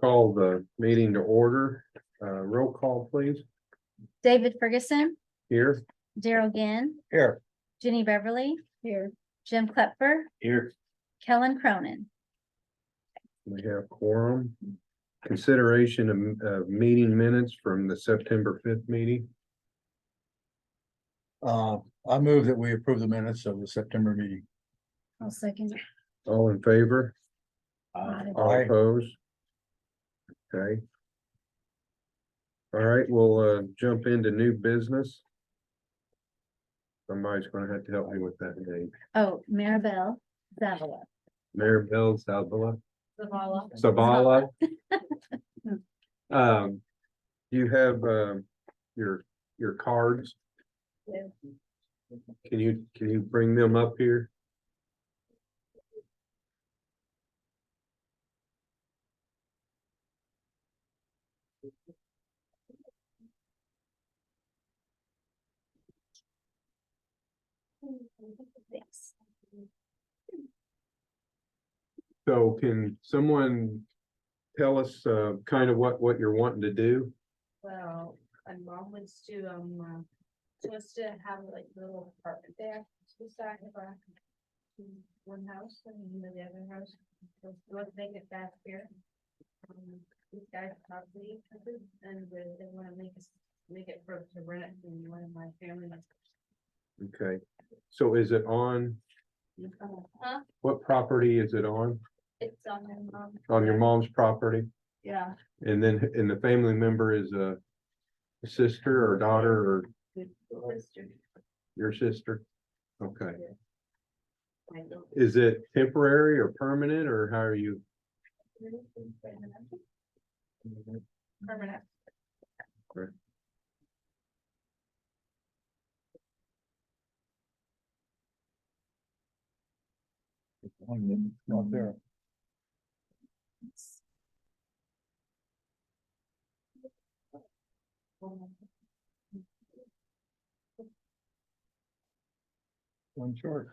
call the meeting to order. Roll call, please. David Ferguson, Here. Daryl Ginn, Here. Jenny Beverly. Here. Jim Klepfer, Here. Kellen Cronin. We have quorum. Consideration of meeting minutes from the September 5th meeting. I move that we approve the minutes of the September meeting. I'll second. All in favor? All Aye. opposed? Okay. All right, we'll jump into new business. Somebody's gonna have to help me with that name. Oh, Maribel Zavala. Maribel Zavala. Zavala. Zavala. You have your cards. Yeah. Can you bring them up here? Thanks. So can someone tell us kind of what you're wanting to do? Well, my mom wants to, just to have like a little apartment there, to the side of our one house, and the other house, so let's make it back here. These guys probably, and they wanna make it for, to rent it from one of my family members. Okay, so is it on, Huh? what property is it on? It's on my mom. On your mom's property? Yeah. And then, and the family member is a sister or daughter or Sister. your sister? Okay, I don't- is it temporary or permanent, or how are you? Permanent. Not there. One short.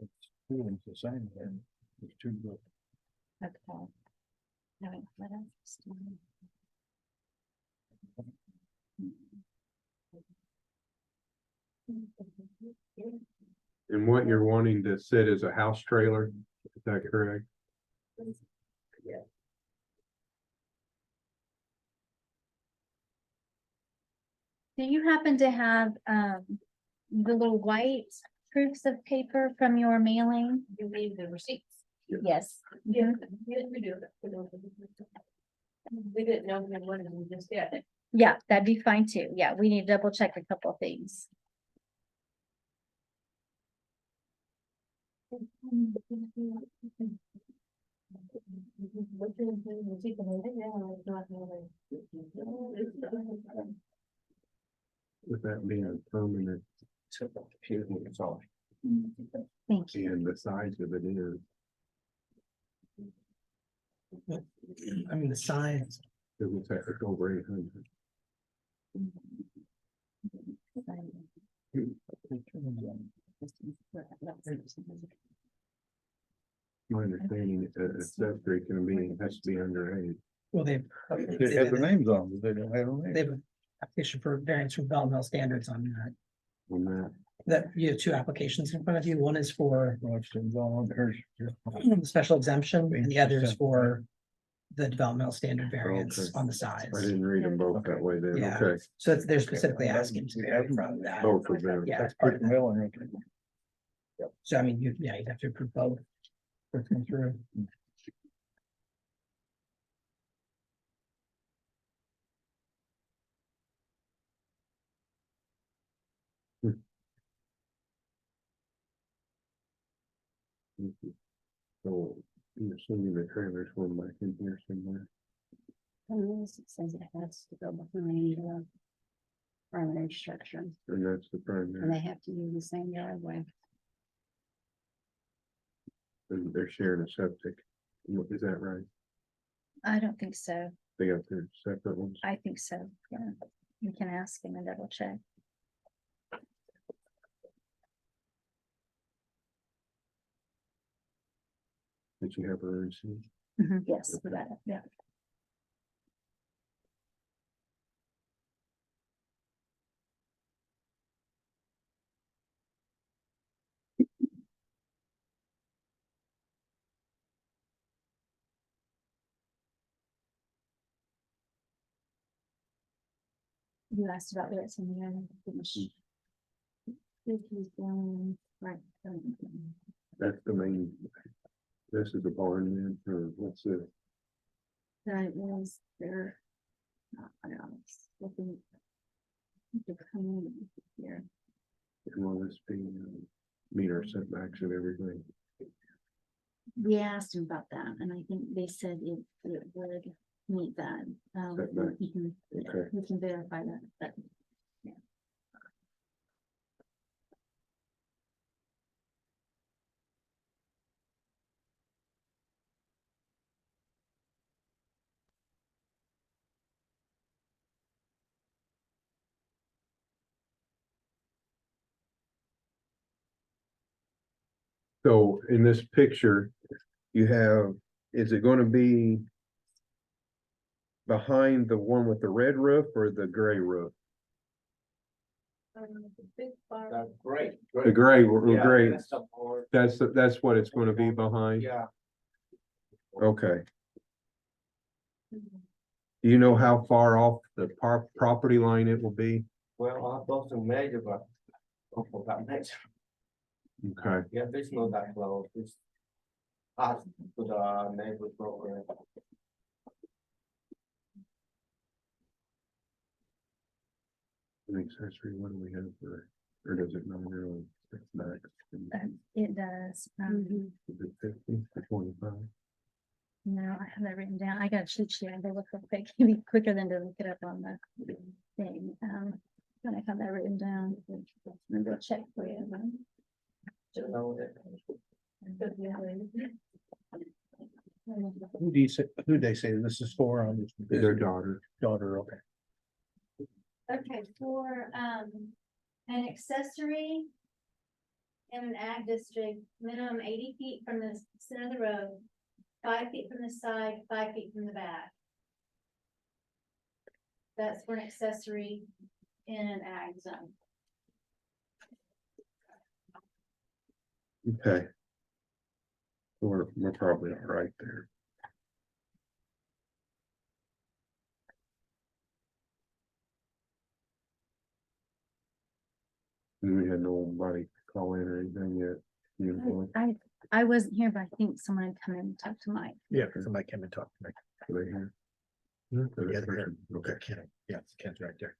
It's two of the same thing. There's two. Okay. All right, let us- And what you're wanting to sit as a house trailer, is that correct? Yeah. Do you happen to have the little white proofs of paper from your mailing? You leave the receipts. Yes. Yeah, we do. We didn't know we wanted them just yet. Yeah, that'd be fine too. Yeah, we need to double check a couple of things. With that being a permanent. It's all. Thank you. And the size of it is. I mean, the size, It was it's over 800. My understanding is that a septic can be, has to be under age. well, They have the names on, but they don't have a they name. have an application for variance from developmental standards on that. On that. That you have two applications in front of you. One is for Washington's on, there's. the special exemption and the other is for the developmental standard variance Okay. on the size. I didn't read them both that way then, Yeah. okay. So it's- they're specifically asking to We be have them. from that. Both of them. Yeah, That's it's part pretty of that. mailing. Right there. So I mean, you'd have to approve both. For it to come through. So you're assuming the trailer's going back in here somewhere. It says it has to go behind the primary structure, And that's the and primary, they have to use the same driveway. and they're sharing a septic. Is that right? I don't think so. They got their separate ones. I think so. Yeah. You can ask him and double check. Did you have her receipt? Yes, we got it, yeah. You asked about where it's in the end. Right. That's the main. This is the barn then, or what's it? That was their. I was looking. To come in here. And will this be, meet our setbacks and everything? We asked him about that, and I think they said it would meet that. Setbacks. Okay. We can verify that, but. Yeah. So in this picture, you have, is it gonna be behind the one with the red roof or the gray roof? The big barn. That's great. The gray, Yeah, gray, that's the board. that's what it's gonna be behind? Yeah, Okay. Do you know how far off the property line it will be? well, I doesn't measure, but I forgot measure. Okay, Yeah, there's no that close, it's ask to the neighbor program. an accessory, what do we have for, or does it not really? It's max. It does. Is it 50 or 25? No, I have that written down. I got a cheat sheet. I go look real quick. It'd be quicker than to look it up on the thing. When I have that written down. I'm gonna check for you. Who do you say, who they say this is for on this? Their daughter. Daughter, okay. Okay, for an accessory in an ag district, minimum 80 feet from the center of the road, 5 feet from the side, 5 feet from the back. That's for an accessory in an ag zone. Okay. We're probably all right there. And we had nobody call in or anything yet. You know, I wasn't here, but I think someone had come in and talked to Mike. Yeah, because somebody came and talked to me. are they here? Yeah, they're here. Okay. Ken, yeah, Ken's right there.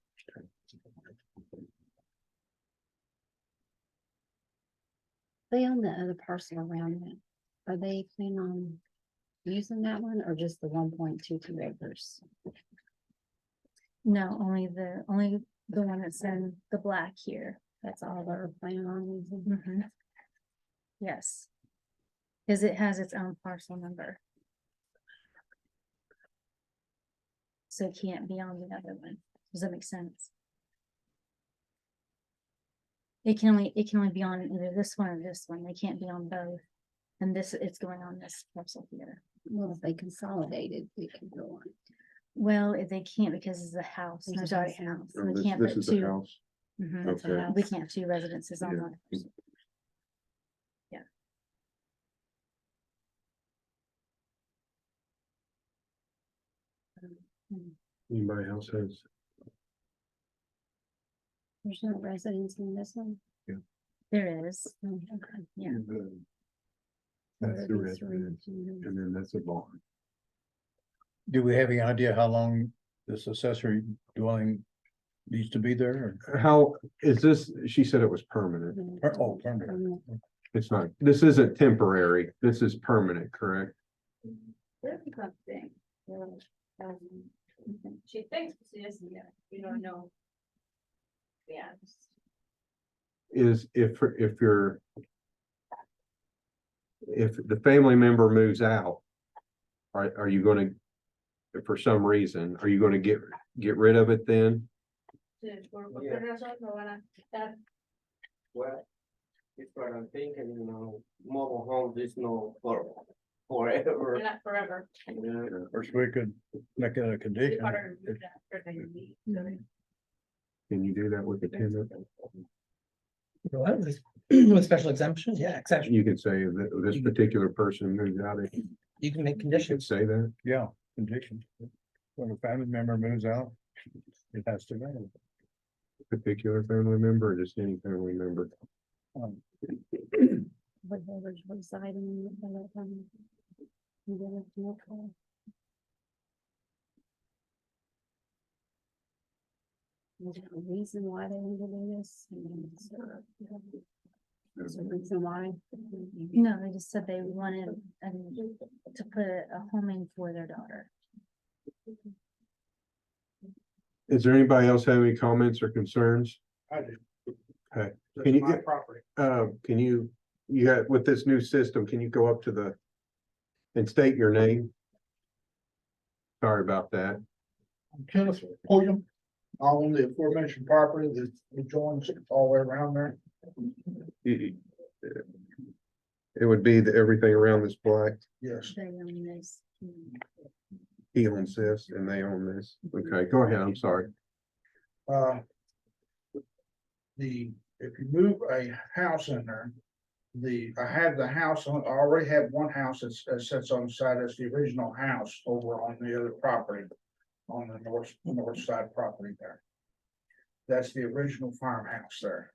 They own the other parcel around it. Are they planning on using that one or just the 1.22 acres? No, only the one that's in the black here. That's all they're planning on using? Mhm. Yes. Cause it has its own parcel number. So it can't be on the other one. Does that make sense? It can only be on either this one or this one. They can't be on both. And it's going on this parcel here. Well, if they consolidated, it can go on. Well, they can't because it's a house. There's a There's already a house now. house. Oh, We this can't this put is the two. house. Mhm. That's a Okay. house. We can't have two residences on Yeah. one. parcel. Yeah. Anybody else has? There's no residents in this one? There is. Oh, okay. Yeah. That's the These residence, three, two. and then that's a barn. Do we have any idea how long this accessory dwelling needs to be there? How is this? She said it was permanent. Or, oh, permanent. Permanent. It's not, this isn't temporary. This is permanent, correct? There's something. She thinks she is, yeah, we don't know. Yeah. Is if the family member moves out, are you gonna, for some reason, are you gonna get rid of it then? Por cualquier razón no van a quitar. Well, it's what I'm thinking, mobile home, there's no for forever. Not forever. Yeah. Of course, we could make it a condition. Harder to move that for the week, so they- Can you do that with a tenant? What? With special exemption, yeah, exception, You could say that this particular person moves out, you can make you could conditions. say that. Yeah, condition. When a family member moves out, it has to go. Particular family member or just any family member? Um, Whatever's residing in it by that time. You get a no call. Is there a reason why they want to do this? I mean, there's a reason why. No, they just said they wanted to put a home in for their daughter. Is there anybody else have any comments or concerns? I do. Okay, That's can you my get, property. can you got, with this new system, can you go up to the and state your name? Sorry about that. I'm Kenneth William. I own the aforementioned property that adjoins all the way around there. It would be everything around this black Yes. They own this. he owns this and they own this. Okay, go ahead, I'm sorry. If you move a house in there, I have the house on, I already have one house that sits on the side, that's the original house over on the other property. On the north side property there. That's the original farmhouse there.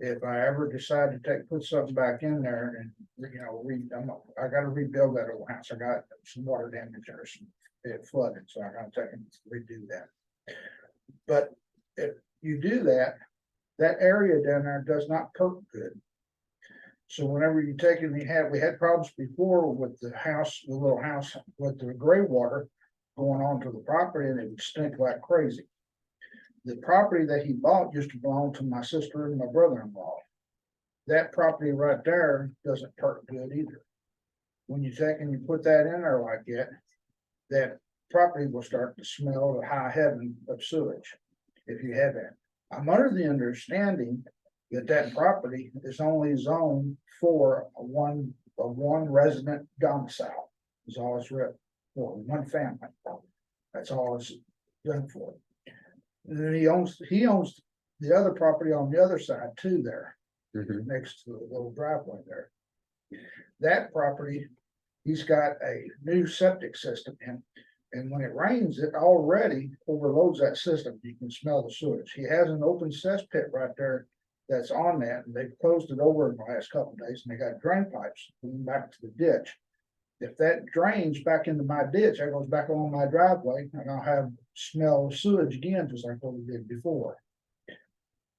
If I ever decide to put something back in there and, you know, I gotta rebuild that old house. I got some water damage there, it flooded, so I gotta take and redo that. But if you do that, that area down there does not perk good. So whenever you take and we had problems before with the house, the little house with the gray water going onto the property, and it would stink like crazy. The property that he bought used to belong to my sister and my brother-in-law. That property right there doesn't perk good either. When you take and you put that in there like that property will start to smell the high heaven of sewage. If you have that, I'm under the understanding that property is only zoned for a one resident domicile. Is all it's written for, one family. That's all it's done for. And then he owns the other property on the other side too there, Mhm. next to the little driveway there. That property, he's got a new septic system in, and when it rains, it already overloads that system. You can smell the sewage. He has an open cesspit right there that's on that, and they've closed it over in the last couple of days, and they got drain pipes going back to the ditch. If that drains back into my ditch, that goes back along my driveway, and I'll have smell of sewage again, just like what we did before.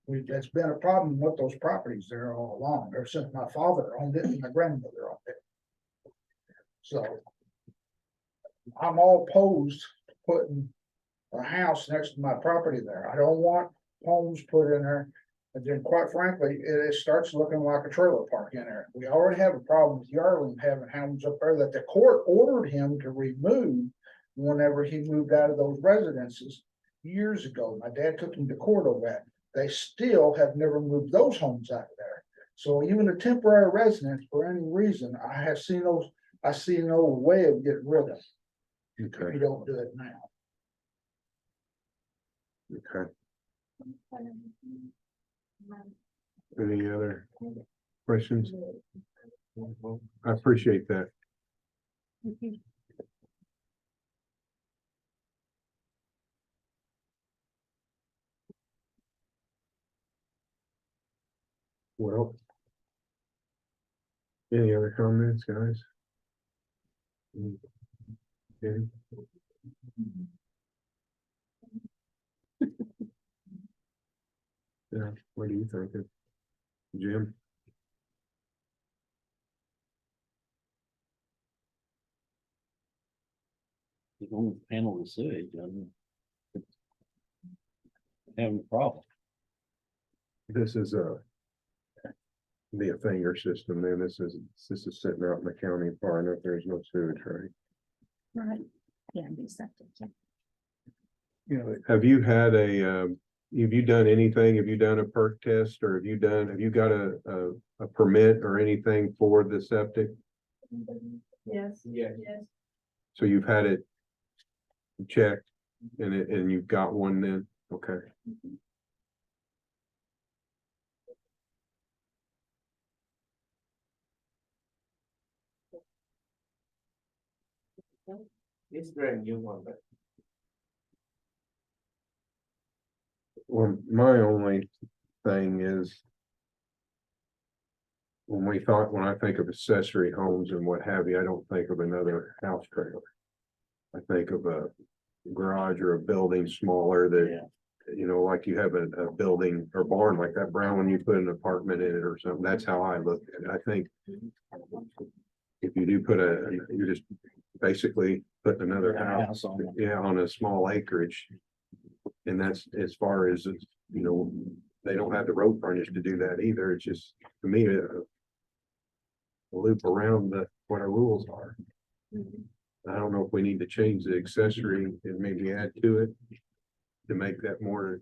That's been a problem with those properties there all along, ever since my father owned it and my grandmother owned it. So I'm all opposed to putting a house next to my property there. I don't want homes put in there. And then quite frankly, it starts looking like a trailer park in there. We already have a problem with Yarling having homes up there that the court ordered him to remove whenever he moved out of those residences years ago. My dad took him to court over that. They still have never moved those homes out of there. So even a temporary residence for any reason, I see no way of getting rid of it if Okay, you don't do it now. okay. Any other questions? I appreciate that. Well. Any other comments, guys? Okay. Yeah, what do you think, Jim? You don't handle the sewage, having a problem. This is be a finger system, then this is sitting out in the county far enough, there's no sewage, right? Right. Yeah, be septic. You know, Have you had have you done anything? Have you done a perk test or have you got a permit or anything for the septic? Yeah, Yes. Yes. So you've had it checked and you've got one then, okay. It's brand new one, but Well, my only thing is. When I think of accessory homes and what have you, I don't think of another house trailer. I think of a garage or a building smaller that, you know, like you have a building or barn like that brown one, you put an apartment in it or something. That's how I look at it. I think. If you do put you're just basically putting another house, on it. yeah, on a small acreage. And that's as far as, you know, they don't have the road frontage to do that either. It's just, to me, a loop around what our rules are. I don't know if we need to change the accessory and maybe add to it to make that more,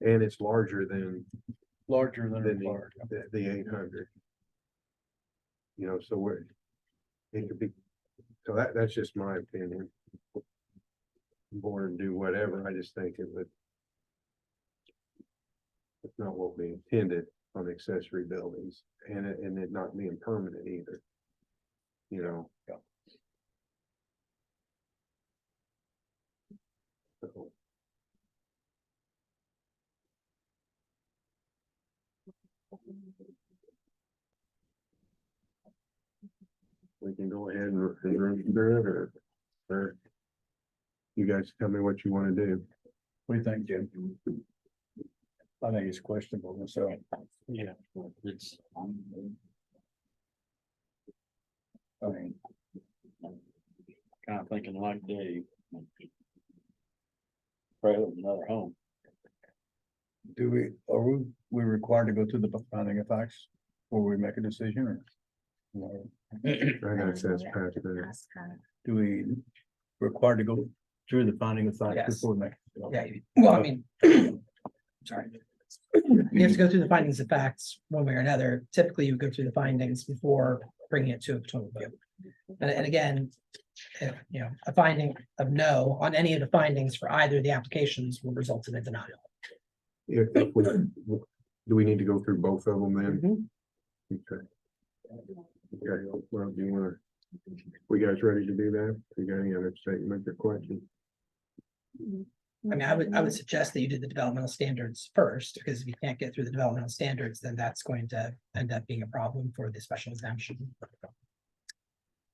and it's larger than Larger than than required. the 800. You know, so it could be, so that's just my opinion. Board do whatever, I just think it would. It's not what we intended on accessory buildings and it not being permanent either. You know. So, we can go ahead and run through it or you guys tell me what you want to do. What do you think, Jim? I think it's questionable myself. Yeah, it's. I mean, Kind of thinking like Dave. Trailer, another home. are we required to go through the finding of facts before we make a decision or? No? I gotta say it's past that. Do we required to go through the finding of facts Yes. before we make? Yeah, well, I mean, sorry. You have to go through the findings of facts one way or another. Typically, you go through the findings before bringing it to a total review. And again, if, you know, a finding of no on any of the findings for either of the applications will result in a denial. If we, do we need to go through both of them then? Okay. Okay, well, do you wanna, we guys ready to do that? You got any other statement or question? I mean, I would suggest that you do the developmental standards first, because if you can't get through the developmental standards, then that's going to end up being a problem for the special exemption.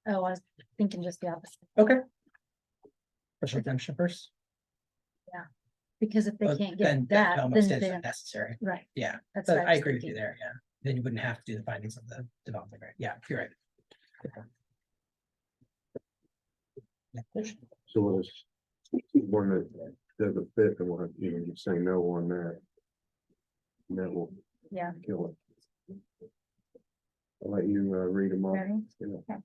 Oh, I was thinking just the opposite, Okay. Special exemption first. because if they Well, can't then get the that, developmental then standards they, are necessary. right, Yeah, that's so what I was agree with you thinking. there, yeah. Then you wouldn't have to do the findings of the development, right? Yeah, you're right. So we'll just, one that doesn't fit, and we'll have, you know, just say no on that. And that will Yeah. kill it. I'll let you read them all. Ready? Yeah.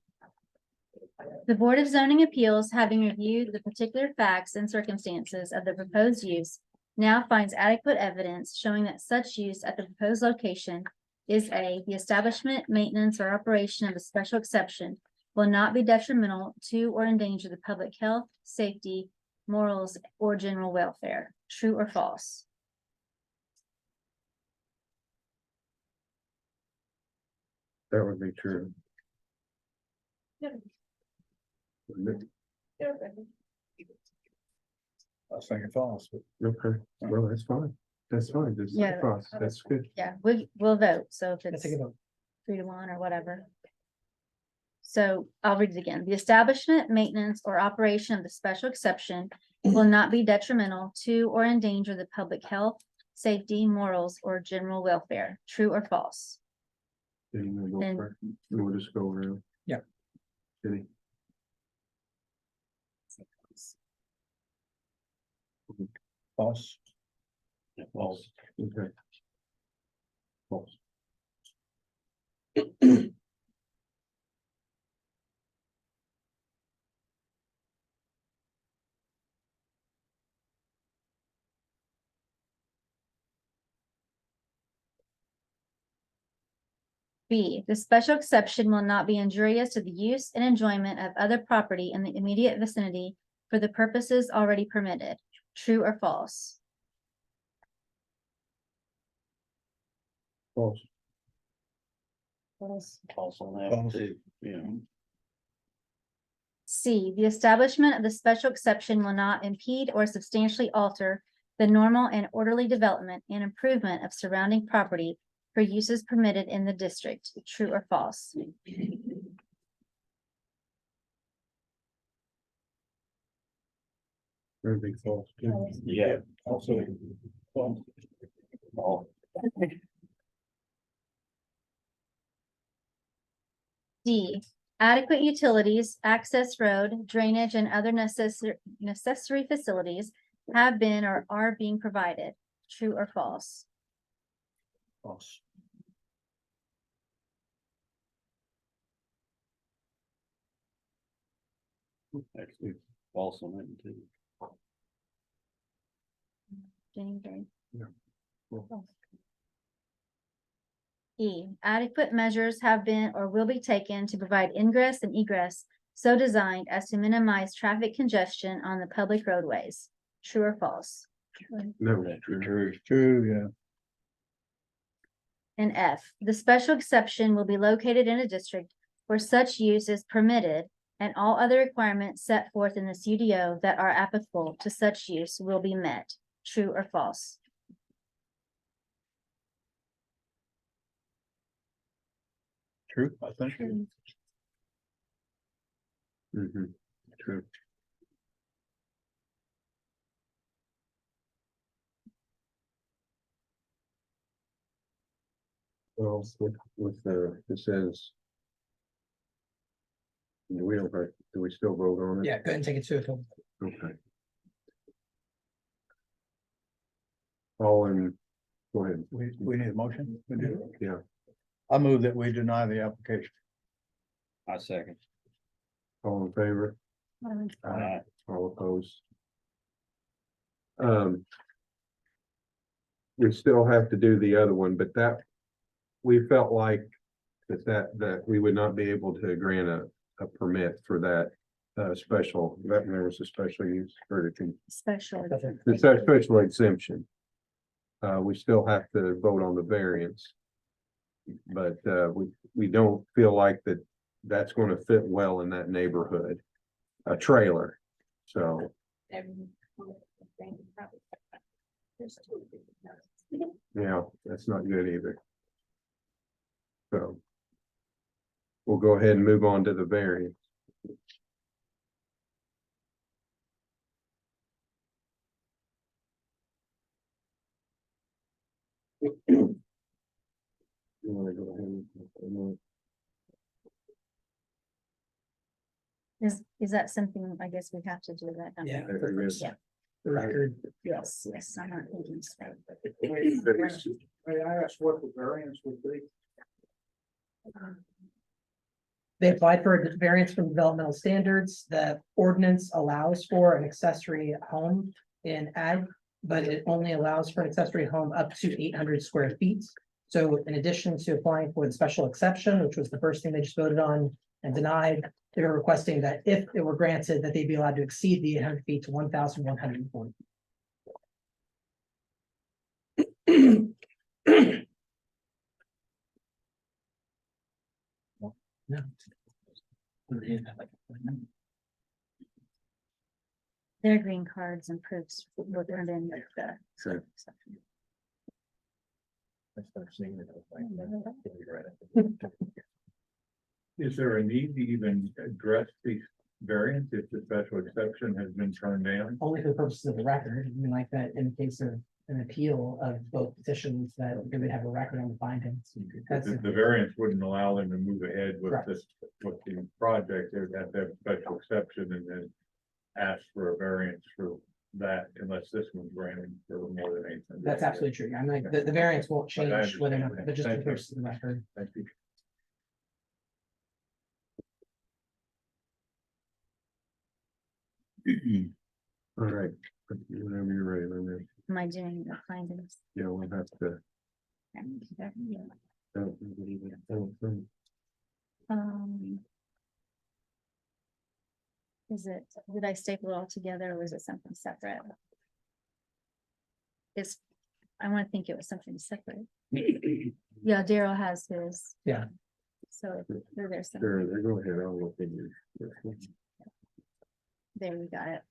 The Board of Zoning Appeals, having reviewed the particular facts and circumstances of the proposed use, now finds adequate evidence showing that such use at the proposed location is the establishment, maintenance, or operation of a special exception will not be detrimental to or endanger the public health, safety, morals, or general welfare. True or false? That would be true. Yeah. Wouldn't I was thinking false, but it? Okay, well, that's fine. That's fine. Just Yeah. cross. That's good. Yeah, we'll vote. So if Let's it's take a vote. 3-1 or whatever. So I'll read it again. The establishment, maintenance, or operation of the special exception will not be detrimental to or endanger the public health, safety, morals, or general welfare. True or false? Did you wanna go And- first? We'll just go around. Yeah. Did false. Well, he? Okay. False. B, the special exception will not be injurious to the use and enjoyment of other property in the immediate vicinity for the purposes already permitted. True or false? False. False. false on that False. too, you know. C, the establishment of the special exception will not impede or substantially alter the normal and orderly development and improvement of surrounding property for uses permitted in the district. True or false? Very big false. too. Yeah. Also. False. False. D, adequate utilities, access road, drainage, and other necessary facilities have been or are being provided. True or false? False. Actually, false on that too. Jenny, Gary? Yeah. False. E, adequate measures have been or will be taken to provide ingress and egress so designed as to minimize traffic congestion on the public roadways. True or false? No, That's true. true. True, yeah. And F, the special exception will be located in a district where such use is permitted and all other requirements set forth in the CDO that are applicable to such use will be met. True or false? True, I think. Mhm. True. Well, with the, it says. We don't, do we still vote on it? Yeah, go ahead and take it to a vote. Okay. All in, go ahead. We need a motion. We do. Yeah. I move that we deny the application. I second. All in favor? Aye. All opposed? We still have to do the other one, but that, we felt like that we would not be able to grant a permit for that special, that there was a special use for the Special. it's a special exemption. We still have to vote on the variance. But we don't feel like that's gonna fit well in that neighborhood, a trailer, so, yeah, that's not good either. So. We'll go ahead and move on to the variance. You wanna go ahead and- Is that something, I guess we have to do that? don't we? Yeah. There is. Yeah. The record. Yes, yes, I'm not thinking straight. May I ask what the variance would be? They applied for a variance from developmental standards. The ordinance allows for an accessory home in ag, but it only allows for an accessory home up to 800 square feet. So in addition to applying for the special exception, which was the first thing they just voted on and denied, they were requesting that if it were granted, that they'd be allowed to exceed the 800 feet to 1,140. No. Their green cards and proofs were turned in with the. Sure. Is there a need to even address these variants if the special exception has been turned down? Only for the purposes of the record, I mean, like that in the case of an appeal of both petitions that they would have a record on the findings. That's The variance wouldn't allow them to move ahead with Correct. this, with the project, they would have to have a special exception and then ask for a variance for that unless this one's granted for more than 800. That's absolutely true. I'm like, the variance won't But I change whether or not, understand. but just for Thank the you. purposes of the record. Thank you. All right, whenever you're ready, let me, Am I doing the findings? yeah, we'll have to, Um. Is it, did I staple it all together or was it something separate? It's, I want to think it was something separate. Yeah, Daryl has his. Yeah. So there's some, Sure, they go ahead, I'll look in your. there we got it.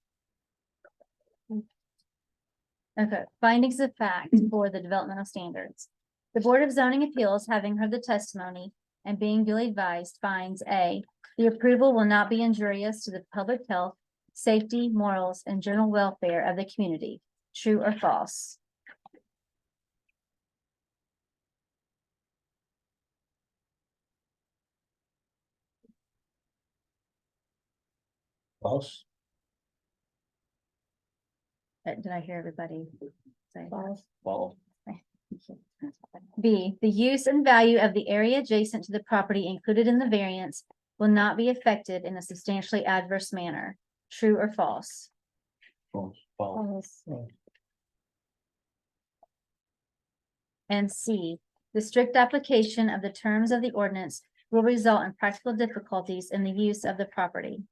Okay, findings of fact for the developmental standards. The Board of Zoning Appeals, having heard the testimony and being duly advised, finds A, the approval will not be injurious to the public health, safety, morals, and general welfare of the community. True or false? False. Did I hear everybody say false? False. B, the use and value of the area adjacent to the property included in the variance will not be affected in a substantially adverse manner. True or false? False. False. And C, the strict application of the terms of the ordinance will result in practical difficulties in the use of the property.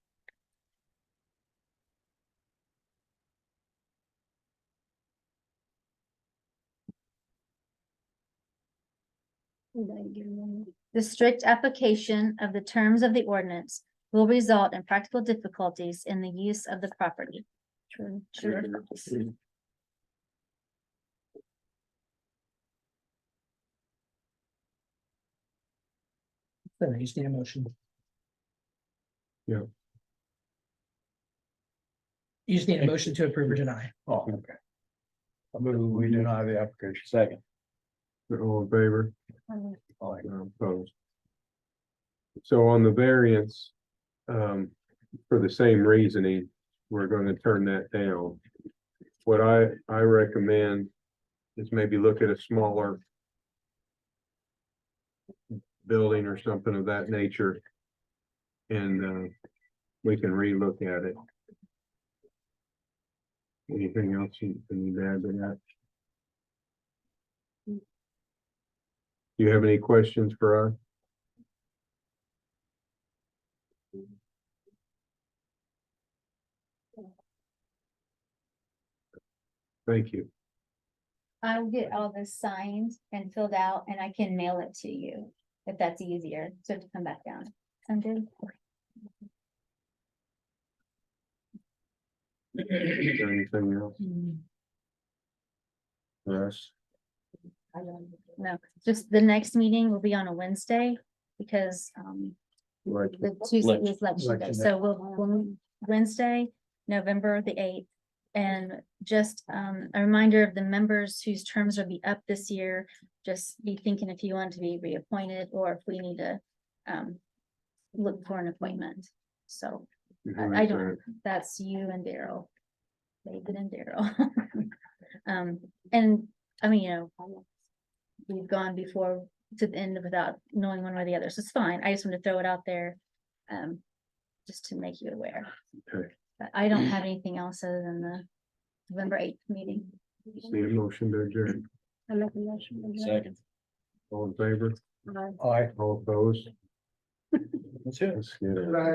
The strict application of the terms of the ordinance will result in practical difficulties in the use of the property. True. True or false? So you just need a motion. Yeah. You just need a motion to approve or deny. Oh, okay. I move we deny the application. Second. All in favor? Opposed. So on the variance, for the same reasoning, we're gonna turn that down. What I recommend is maybe look at a smaller building or something of that nature. And, we can relook at it. Anything else you need to add to that? Do you have any questions for us? Thank you. I will get all this signed and filled out and I can mail it to you if that's easier. So to come back down. Sound good? Is there anything else for us? No, just the next meeting will be on a Wednesday because Like, the Tuesday is election day. Election day. So we'll Wednesday, November the 8th. And just a reminder of the members whose terms will be up this year, just be thinking if you want to be reappointed or if we need to look for an appointment. So I don't, that's you and Daryl. David and Daryl. And I mean, you know, we've gone before to the end without knowing one way or the other, so it's fine. I just want to throw it out there. Just to make you aware. Okay. But I don't have anything else other than the November 8th meeting. Just need a motion to adjourn. I make a motion. Second. All in favor? Aye. All opposed? That's it. Let's get it. Right.